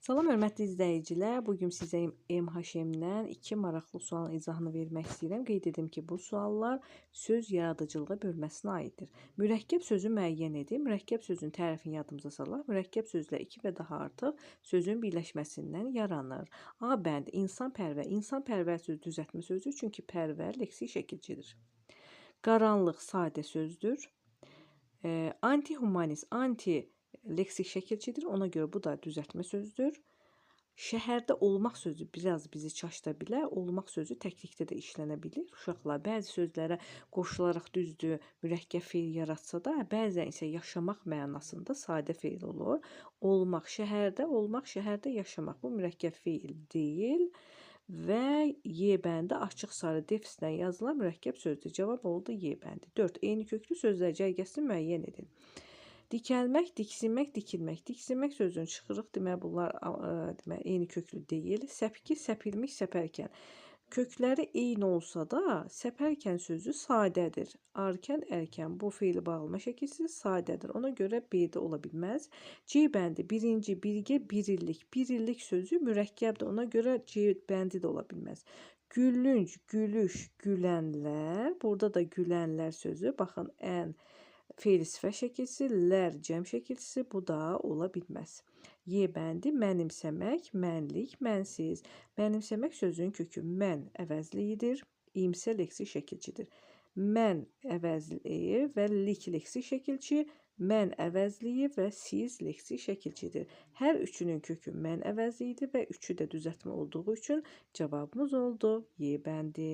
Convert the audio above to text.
Salam hörmətli izləyicilər. Bugün sizə MHM-dən 2 maraqlı sualın izahını vermək istəyirəm. Qeyd edim ki, bu suallar söz yaradıcılığı bölməsinə aiddir. Mürəkkəb sözü müəyyən edin. Mürəkkəb sözünün tərifini yadımıza salaq. Mürəkkəb sözlə 2 və daha artıq sözün birləşməsindən yaranır. A bəndi insanpərvər. İnsanpərvər sözü düzəltmə sözü, çünki pərvər leksik şəkilçidir. Qaranlıq sadə sözdür. Antihumanist, anti leksik şəkilçidir. Ona görə bu da düzəltmə sözdür. Şəhərdə olmaq sözü biraz bizi çaşda bilər. Olmaq sözü təklikdə də işlənə bilir. Uşaqlar bəzi sözlərə qoşularaq düzdür, mürəkkəb feil yaratsa da, bəzən isə yaşamaq mənasında sadə feil olur. Olmaq şəhərdə yaşamaq. Bu mürəkkəb feil deyil. Və Y bəndi açıq sarı defislə yazılan mürəkkəb sözdür. Cavab oldu Y bəndi. 4. Eyni köklü sözlər cərgəsini müəyyən edin. Dikəlmək, diksinmək, dikilmək. Diksinmək sözünün çıxırıq. Demək, bunlar eyni köklü deyil. Səpki, səpilmiş, səpərkən. Kökləri eyni olsa da, səpərkən sözü sadədir. Arkən, ərkən. Bu feili bağlama şəkilsiz sadədir. Ona görə B-də ola bilməz. C bəndi birinci, birgə, birillik. Birillik sözü mürəkkəbdir. Ona görə C bəndi də ola bilməz. Gülünc, gülüş, gülənlər. Burada da gülənlər sözü. Baxın, ən feil sifət şəkilsi, lər cəm şəkilsi, bu da ola bilməz. Y bəndi mənimsəmək, mənlik, mənsiz. Mənimsəmək sözünün kökü mən əvəzliyidir, imsə leksik şəkilçidir. Mən əvəzliyi və lik leksik şəkilçi, mən əvəzliyi və siz leksik şəkilçidir. Hər üçünün kökü mən əvəzliyidir və üçü də düzəltmə olduğu üçün cavabımız oldu Y bəndi.